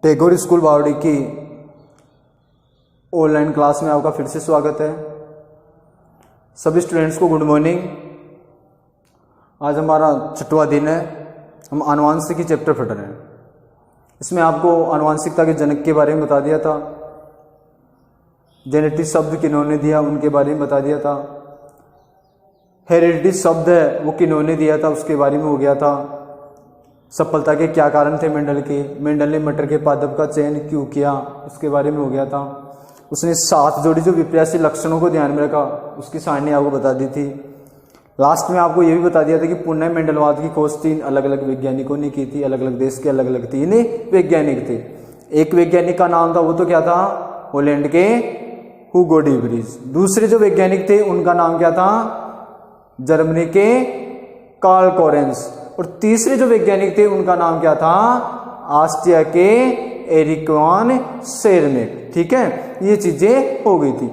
Tagore school बावड़ी की online class में आपका फिर से स्वागत है। सभी स्टूडेंट्स को गुड मॉर्निंग। आज हमारा 6वां दिन है। हम आनुवांशिकी चैप्टर पढ़ रहे हैं। इसमें आपको आनुवांशिकता के जनक के बारे में बता दिया था, जेनेटिक शब्द किन्होंने दिया उनके बारे में बता दिया था, हेरिडिटी शब्द है वो किन्होंने दिया था उसके बारे में हो गया था, सफलता के क्या कारण थे मेंडल के, मेंडल ने मटर के पादप का चयन क्यों किया उसके बारे में हो गया था। उसने 7 जोड़ी जो विपर्यासी लक्षणों को ध्यान में रखा उसकी सारणी आपको बता दी थी। लास्ट में आपको ये भी बता दिया था कि पुनः मेंडलवाद की खोज 3 अलग अलग वैज्ञानिकों ने की थी। अलग अलग देश के अलग अलग 3 वैज्ञानिक थे। एक वैज्ञानिक का नाम था वो तो क्या था, हॉलैंड के हुगो डी व्रीज। दूसरे जो वैज्ञानिक थे उनका नाम क्या था, जर्मनी के कार्ल कोरेंस। और तीसरे जो वैज्ञानिक थे उनका नाम क्या था, ऑस्ट्रिया के एरिक वॉन शेरमेट। ठीक है, ये चीजें हो गई थी।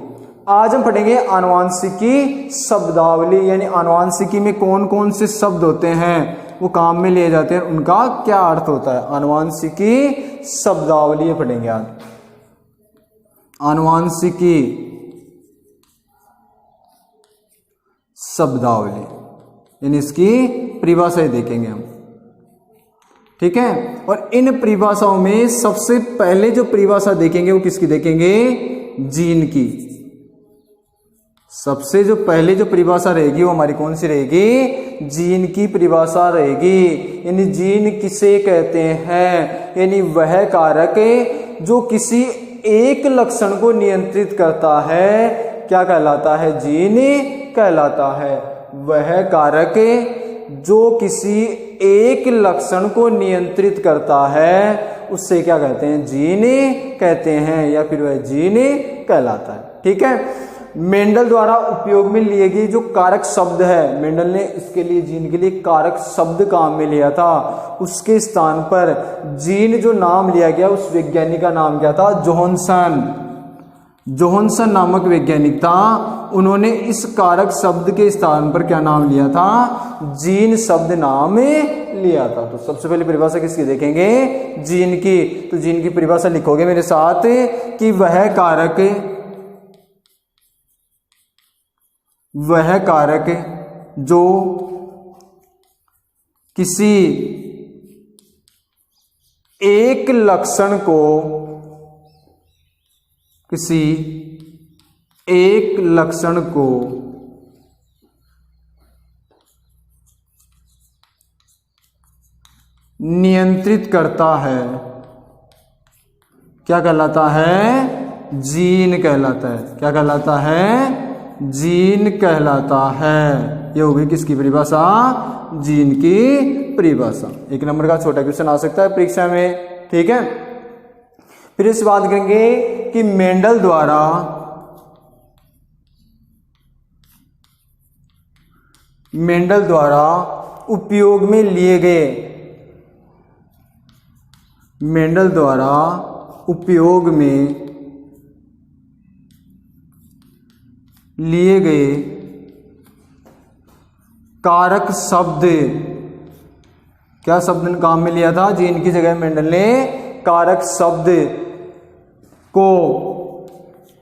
आज हम पढ़ेंगे आनुवांशिकी शब्दावली, यानी आनुवांशिकी में कौन कौन से शब्द होते हैं वो काम में लिए जाते हैं, उनका क्या अर्थ होता है। आनुवांशिकी शब्दावली पढ़ेंगे आज। आनुवांशिकी शब्दावली यानी इसकी परिभाषाएं देखेंगे हम। ठीक है, और इन परिभाषाओं में सबसे पहले जो परिभाषा देखेंगे वो किसकी देखेंगे, जीन की। सबसे जो पहले जो परिभाषा रहेगी वो हमारी कौन सी रहेगी, जीन की परिभाषा रहेगी। यानी जीन किसे कहते हैं, यानी वह कारक जो किसी एक लक्षण को नियंत्रित करता है क्या कहलाता है, जीन कहलाता है। वह कारक जो किसी एक लक्षण को नियंत्रित करता है उससे क्या कहते हैं, जीन कहते हैं, या फिर वह जीन कहलाता है। ठीक है, मेंडल द्वारा उपयोग में लिए गए जो कारक शब्द है, मेंडल ने इसके लिए जीन के लिए कारक शब्द काम में लिया था, उसके स्थान पर जीन जो नाम लिया गया उस वैज्ञानिक का नाम क्या था, जोहानसन। जोहानसन नामक वैज्ञानिक था। उन्होंने इस कारक शब्द के स्थान पर क्या नाम लिया था, जीन शब्द नाम लिया था। तो सबसे पहले परिभाषा किसकी देखेंगे, जीन की। तो जीन की परिभाषा लिखोगे मेरे साथ कि वह कारक जो किसी एक लक्षण को नियंत्रित करता है क्या कहलाता है, जीन कहलाता है। क्या कहलाता है, जीन कहलाता है। ये होगी किसकी परिभाषा, जीन की परिभाषा। 1 नंबर का छोटा क्वेश्चन आ सकता है परीक्षा में। ठीक है, फिर इस बात करेंगे कि मेंडल द्वारा उपयोग में लिए गए कारक शब्द, क्या शब्द ने काम में लिया था, जीन की जगह मेंडल ने कारक शब्द को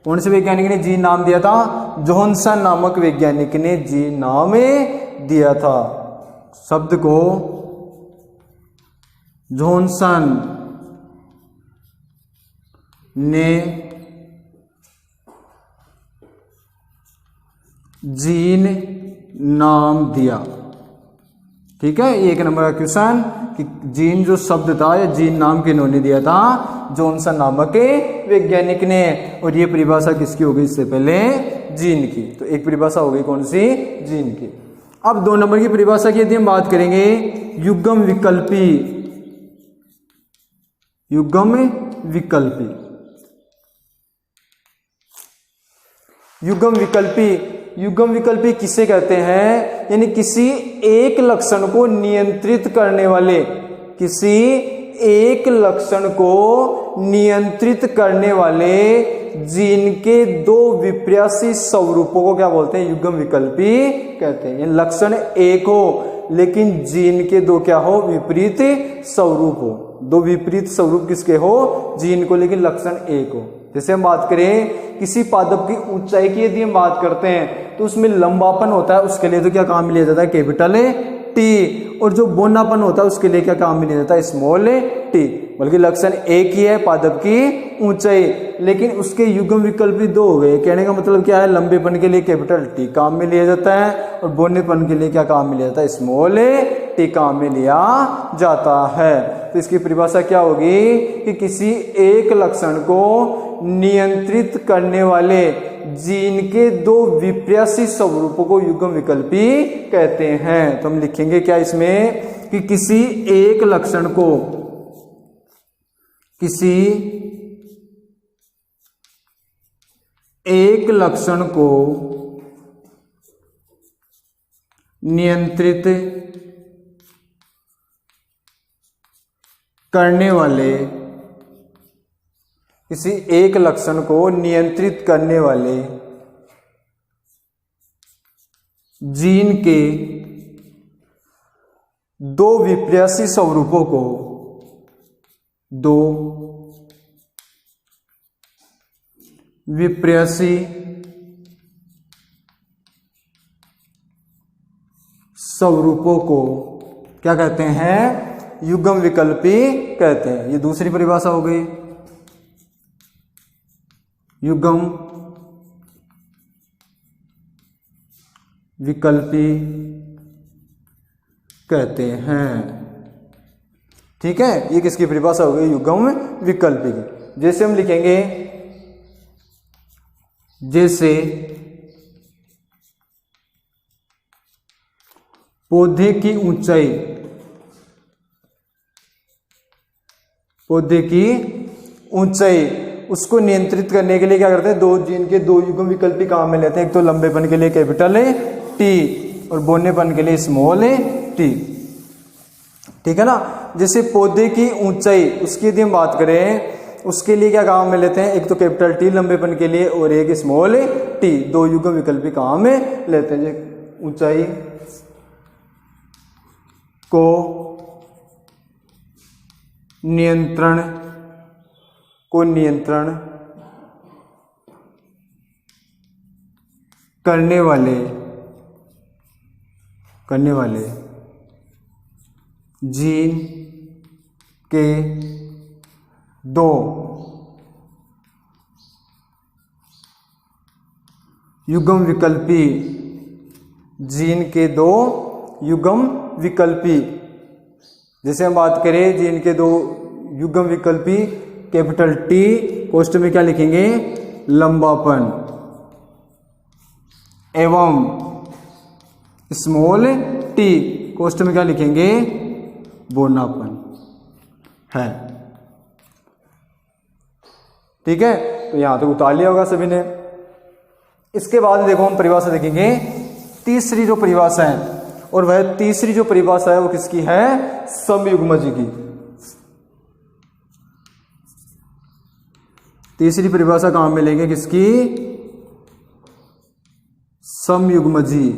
कौन से वैज्ञानिक ने जीन नाम दिया था, जोहानसन नामक वैज्ञानिक ने जीन नाम दिया था। शब्द को जोहानसन ने जीन नाम दिया। ठीक है, 1 नंबर का क्वेश्चन कि जीन जो शब्द था या जीन नाम किन्होंने दिया था, जोहानसन नामक वैज्ञानिक ने। और ये परिभाषा किसकी हो गई इससे पहले, जीन की। तो एक परिभाषा हो गई कौन सी, जीन की। अब 2 नंबर की परिभाषा की यदि हम बात करेंगे, युग्म विकल्पी। युग्म विकल्पी किसे कहते हैं, यानी किसी एक लक्षण को नियंत्रित करने वाले जीन के 2 विपर्यासी स्वरूपों को क्या बोलते हैं, युग्म विकल्पी कहते हैं। लक्षण एक हो लेकिन जीन के 2 क्या हो, विपरीत स्वरूप हो। दो विपरीत स्वरूप किसके हो, जीन को, लेकिन लक्षण एक हो। जैसे हम बात करें किसी पादप की ऊंचाई की यदि हम बात करते हैं तो उसमें लंबापन होता है, उसके लिए तो क्या काम में लिया जाता है, कैपिटल टी। और जो बोनापन होता है उसके लिए क्या काम में लिया जाता है, स्मॉल टी। बल्कि लक्षण एक ही है पादप की ऊंचाई, लेकिन उसके युग्म विकल्प भी दो हो गए। कहने का मतलब क्या है, लंबेपन के लिए कैपिटल टी काम में लिया जाता है और बोनेपन के लिए क्या काम में लिया जाता है, स्मॉल टी काम में लिया जाता है। तो इसकी परिभाषा क्या होगी कि किसी एक लक्षण को नियंत्रित करने वाले जीन के दो विप्रासी स्वरूपों को युग्म विकल्पी कहते हैं। तो हम लिखेंगे क्या इसमें कि किसी एक लक्षण को, किसी एक लक्षण को नियंत्रित करने वाले, किसी एक लक्षण को नियंत्रित करने वाले जीन के दो विप्रासी स्वरूपों को, दो विप्रासी स्वरूपों को क्या कहते हैं, युग्म विकल्पी कहते हैं। ये दूसरी परिभाषा हो गई, युग्म विकल्पी कहते हैं। ठीक है, ये किसकी परिभाषा हो गई, युग्म विकल्पी की। जैसे हम लिखेंगे, जैसे पौधे की ऊंचाई, पौधे की ऊंचाई उसको नियंत्रित करने के लिए क्या करते हैं, दो जीन के दो युग्म विकल्पी काम में लेते हैं। एक तो लंबेपन के लिए कैपिटल टी और बोनेपन के लिए स्मॉल टी। ठीक है ना। जैसे पौधे की ऊंचाई, उसकी यदि हम बात करें उसके लिए क्या काम में लेते हैं, एक तो कैपिटल टी लंबेपन के लिए और एक स्मॉल टी, दो युग्म विकल्पी काम में लेते हैं। ऊंचाई को नियंत्रण करने वाले जीन के दो युग्म विकल्पी, जीन के दो युग्म विकल्पी। जैसे हम बात करें जीन के दो युग्म विकल्पी, कैपिटल टी कोष्ठ में क्या लिखेंगे, लंबापन, एवं स्मॉल टी कोष्ठ में क्या लिखेंगे, बोनापन है। ठीक है, तो यहां तक उतार लिया होगा सभी ने। इसके बाद देखो हम परिभाषा देखेंगे, तीसरी जो परिभाषा है, और वह तीसरी जो परिभाषा है वो किसकी है, समयुग्मजी की। तीसरी परिभाषा कहां मिलेंगे, किसकी, समयुग्मजी।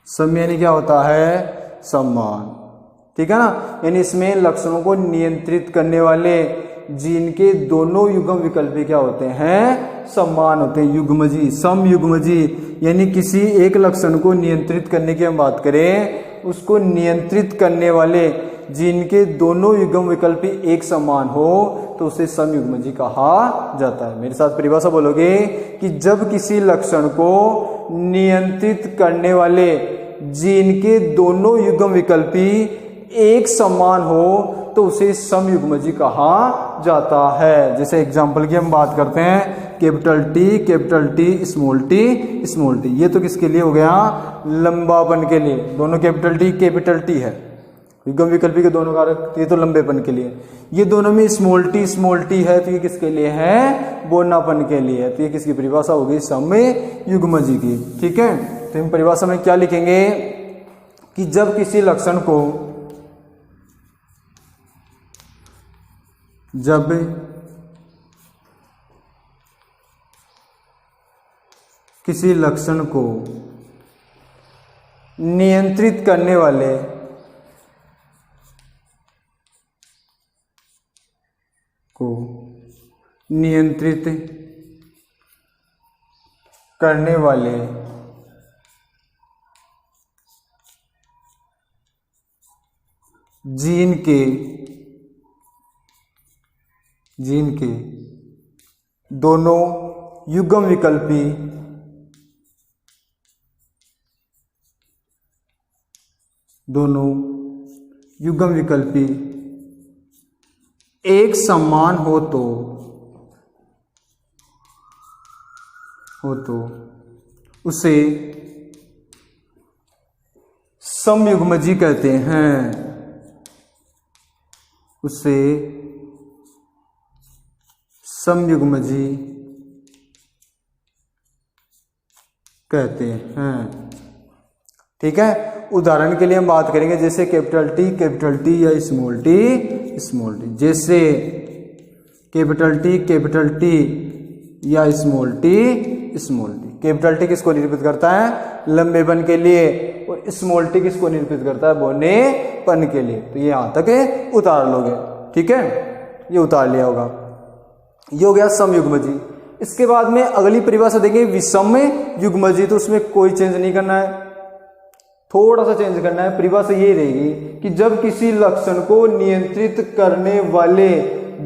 सम यानी क्या होता है, समान। ठीक है ना। यानी इसमें लक्षणों को नियंत्रित करने वाले जीन के दोनों युग्म विकल्पी क्या होते हैं, समान होते हैं, युग्मजी, समयुग्मजी। यानी किसी एक लक्षण को नियंत्रित करने की हम बात करें, उसको नियंत्रित करने वाले जीन के दोनों युग्म विकल्पी एक समान हो तो उसे समयुग्मजी कहा जाता है। मेरे साथ परिभाषा बोलोगे कि जब किसी लक्षण को नियंत्रित करने वाले जीन के दोनों युग्म विकल्पी एक समान हो तो उसे समयुग्मजी कहा जाता है। जैसे एग्जांपल की हम बात करते हैं, कैपिटल टी, स्मॉल टी। ये तो किसके लिए हो गया, लंबापन के लिए। दोनों कैपिटल टी है, युग्म विकल्पी के दोनों कारक, ये तो लंबेपन के लिए। ये दोनों में स्मॉल टी है तो ये किसके लिए है, बोनापन के लिए। तो ये किसकी परिभाषा हो गई, समयुग्मजी की। ठीक है, तो हम परिभाषा में क्या लिखेंगे कि जब किसी लक्षण को, जब किसी लक्षण को नियंत्रित करने वाले को नियंत्रित करने वाले जीन के दोनों युग्म विकल्पी एक समान हो तो उसे समयुग्मजी कहते हैं। उसे समयुग्मजी कहते हैं। ठीक है, उदाहरण के लिए हम बात करेंगे जैसे कैपिटल टी या स्मॉल टी। जैसे कैपिटल टी या स्मॉल टी। कैपिटल टी किसको निरूपित करता है? लंबेपन के लिए, और स्मॉल टी किसको निरूपित करता है? बौनेपन के लिए। तो ये यहां तक उतार लोगे। ठीक है, ये उतार लिया होगा। ये हो गया समयुग्मजी। इसके बाद में अगली परिभाषा देखेंगे विषम युग्मजी। तो उसमें कोई चेंज नहीं करना है, थोड़ा सा चेंज करना है। परिभाषा ये रहेगी कि जब किसी लक्षण को नियंत्रित करने वाले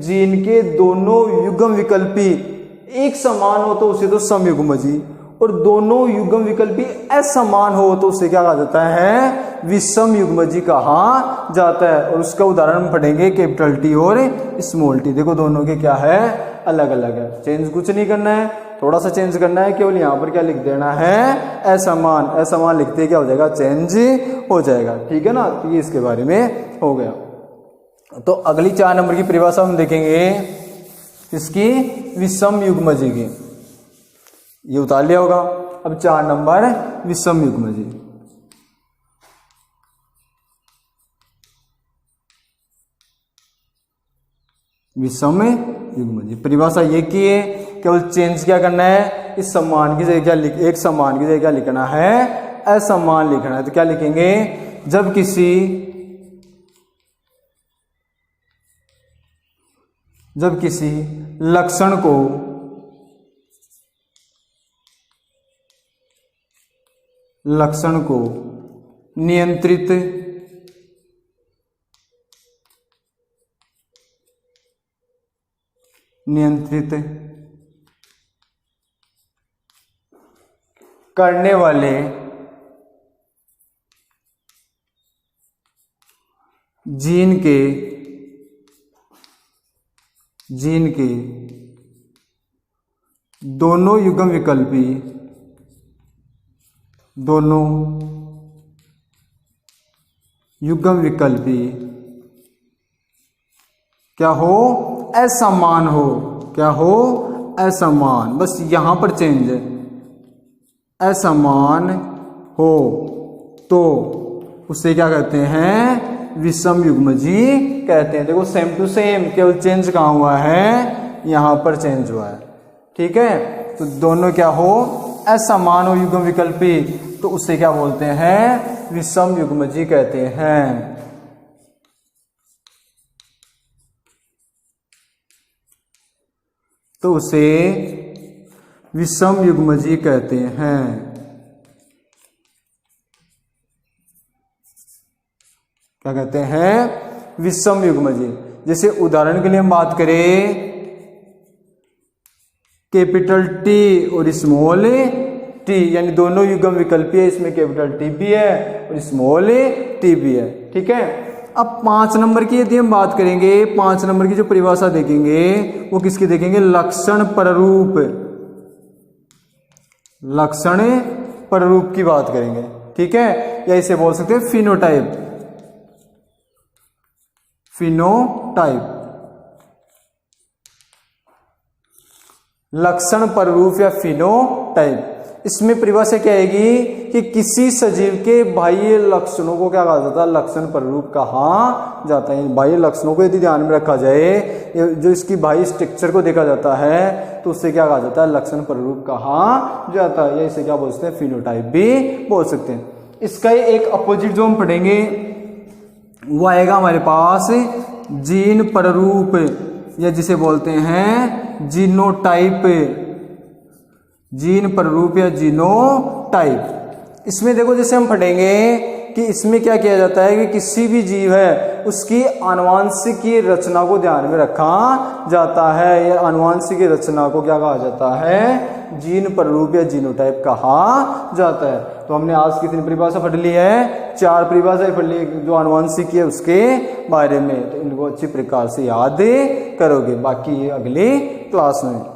जीन के दोनों युग्म विकल्पी एक समान हो तो उसे तो समयुग्मजी, और दोनों युग्म विकल्पी असमान हो तो उसे क्या कहा जाता है? विषम युग्मजी कहा जाता है। और उसका उदाहरण हम पढ़ेंगे कैपिटल टी और स्मॉल टी। देखो दोनों के क्या है? अलग अलग है। चेंज कुछ नहीं करना है, थोड़ा सा चेंज करना है, केवल यहाँ पर क्या लिख देना है? असमान लिखते क्या हो जाएगा? चेंज हो जाएगा। ठीक है ना, तो ये इसके बारे में हो गया। तो अगली 4 नंबर की परिभाषा हम देखेंगे इसकी विषम युग्मजी की। ये उतार लिया होगा। अब 4 नंबर विषम युग्मजी। विषम युग्मजी परिभाषा ये की है, केवल चेंज क्या करना है? इस समान की जगह क्या एक समान की जगह क्या लिखना है? असमान लिखना है। तो क्या लिखेंगे? जब किसी लक्षण को नियंत्रित करने वाले जीन के दोनों युग्म विकल्पी क्या हो? असमान हो। क्या हो? असमान। बस यहां पर चेंज है। असमान हो तो उसे क्या कहते हैं? विषम युग्मजी कहते हैं। देखो सेम टू सेम, केवल चेंज कहाँ हुआ है? यहां पर चेंज हुआ है। ठीक है, तो दोनों क्या हो? असमान हो युग्म विकल्पी, तो उसे क्या बोलते हैं? विषम युग्मजी कहते हैं। तो उसे विषम युग्मजी कहते हैं। क्या कहते हैं? विषम युग्मजी। जैसे उदाहरण के लिए हम बात करें कैपिटल टी और स्मॉल टी, यानी दोनों युग्म विकल्पी है, इसमें कैपिटल टी भी है और स्मॉल टी भी है। ठीक है, अब 5 नंबर की यदि हम बात करेंगे, 5 नंबर की जो परिभाषा देखेंगे वो किसकी देखेंगे? लक्षण पररूप की बात करेंगे। ठीक है, या इसे बोल सकते हैं फिनोटाइप। लक्षण पररूप या फिनोटाइप। इसमें परिभाषा क्या आएगी कि किसी सजीव के बाह्य लक्षणों को क्या कहा जाता है? लक्षण पररूप कहा जाता है। बाह्य लक्षणों को यदि ध्यान में रखा जाए, जो इसकी बाह्य स्ट्रक्चर को देखा जाता है, तो उससे क्या कहा जाता है? लक्षण पररूप कहा जाता है, या इसे क्या बोल सकते हैं? फिनोटाइप भी बोल सकते हैं। इसका एक अपोजिट जो हम पढ़ेंगे वो आएगा हमारे पास जीन पररूप या जिसे बोलते हैं जीनोटाइप, जीन प्ररूप या जीनोटाइप। इसमें देखो जैसे हम पढ़ेंगे कि इसमें क्या किया जाता है कि किसी भी जीव है उसकी आनुवांशिकीय रचना को ध्यान में रखा जाता है। या आनुवांशिकीय रचना को क्या कहा जाता है? जीन प्ररूप या जीनोटाइप कहा जाता है। तो हमने आज कितनी परिभाषा पढ़ ली है? 4 परिभाषाएं पढ़ ली जो आनुवांशिकी है उसके बारे में। तो इनको अच्छी प्रकार से याद करोगे, बाकी ये अगली क्लास में।